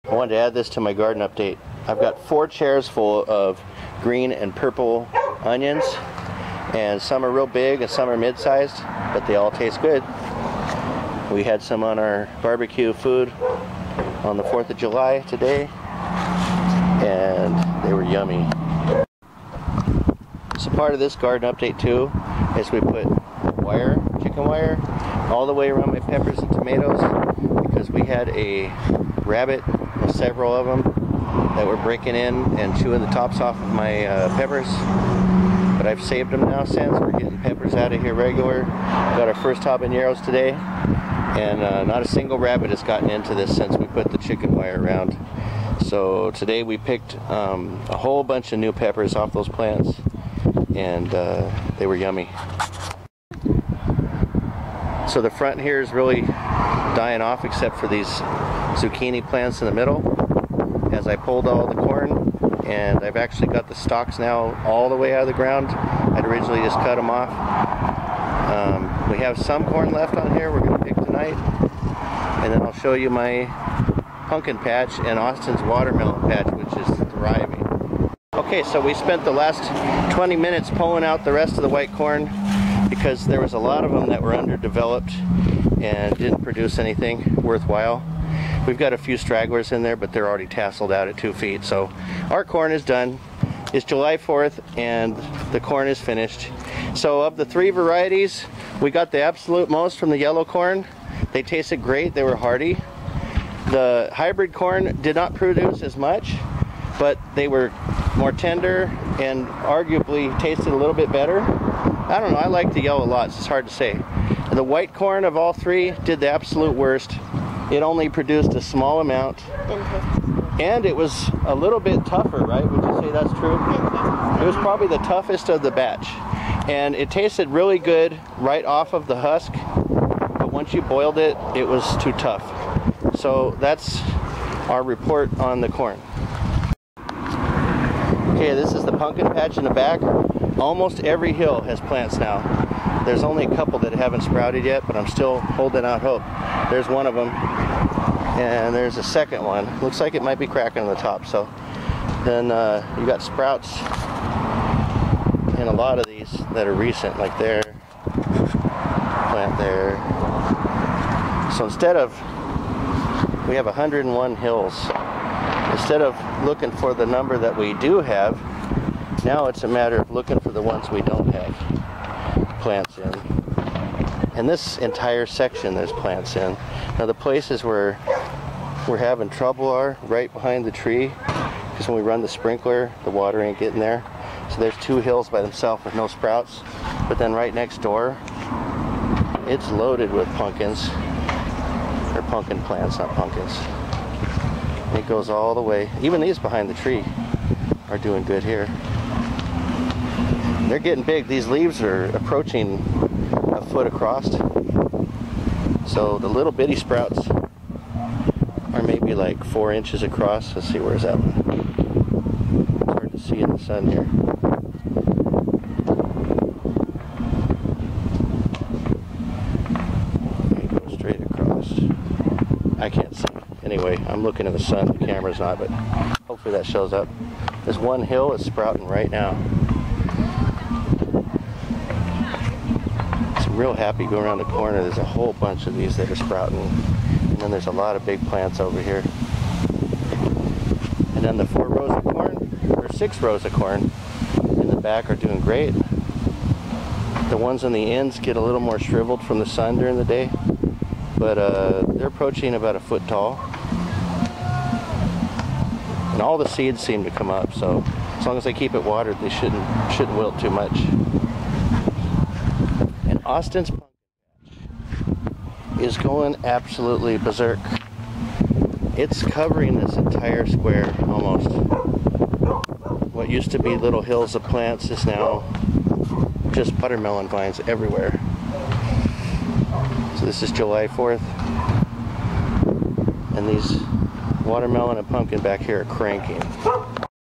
I wanted to add this to my garden update. I've got 4 chairs full of green and purple onions, and some are real big and some are mid-sized, but they all taste good. We had some on our barbecue food on the 4th of July today, and they were yummy. So part of this garden update too is we put wire, chicken wire, all the way around my peppers and tomatoes, because we had a rabbit, several of them, that were breaking in and chewing the tops off of my peppers. But I've saved them now since. We're getting peppers out of here regular. Got our first habaneros today, and not a single rabbit has gotten into this since we put the chicken wire around. So today we picked a whole bunch of new peppers off those plants, and they were yummy. So the front here is really dying off except for these zucchini plants in the middle, as I pulled all the corn, and I've actually got the stalks now all the way out of the ground. I'd originally just cut them off. We have some corn left on here we're going to pick tonight, and then I'll show you my pumpkin patch and Austin's watermelon patch, which is thriving. Okay, so we spent the last 20 minutes pulling out the rest of the white corn because there was a lot of them that were underdeveloped and didn't produce anything worthwhile. We've got a few stragglers in there, but they're already tasseled out at 2 feet. So our corn is done. It's July 4th and the corn is finished. So of the 3 varieties, we got the absolute most from the yellow corn. They tasted great, they were hearty. The hybrid corn did not produce as much, but they were more tender and arguably tasted a little bit better. I don't know, I like the yellow lots, it's hard to say. The white corn of all 3 did the absolute worst. It only produced a small amount, and it was a little bit tougher, right? Would you say that's true? It was probably the toughest of the batch, and it tasted really good right off of the husk, but once you boiled it, it was too tough. So that's our report on the corn. Okay, this is the pumpkin patch in the back. Almost every hill has plants now. There's only a couple that haven't sprouted yet, but I'm still holding out hope. There's one of them, and there's a second one. Looks like it might be cracking on the top. So then you got sprouts in a lot of these that are recent, like there, plant there. So instead of, we have 101 hills. Instead of looking for the number that we do have, now it's a matter of looking for the ones we don't have plants in. And this entire section there's plants in. Now the places where we're having trouble are right behind the tree, because when we run the sprinkler, the water ain't getting there. So there's 2 hills by themselves with no sprouts. But then right next door, it's loaded with pumpkins. Or pumpkin plants, not pumpkins. And it goes all the way. Even these behind the tree are doing good here. They're getting big. These leaves are approaching a foot across. So the little bitty sprouts are maybe like 4 inches across. Let's see, where's that one? It's hard to see in the sun here. They go straight across. I can't see. Anyway, I'm looking in the sun. The camera's not, but hopefully that shows up. There's one hill that's sprouting right now. Real happy going around the corner. There's a whole bunch of these that are sprouting, and then there's a lot of big plants over here, and then the 4 rows of corn, or 6 rows of corn in the back are doing great. The ones on the ends get a little more shriveled from the sun during the day, but they're approaching about a foot tall, and all the seeds seem to come up. So as long as they keep it watered, they shouldn't wilt too much. Austin's pumpkin patch is going absolutely berserk. It's covering this entire square almost. What used to be little hills of plants is now just watermelon vines everywhere. So this is July 4th, and these watermelon and pumpkin back here are cranking.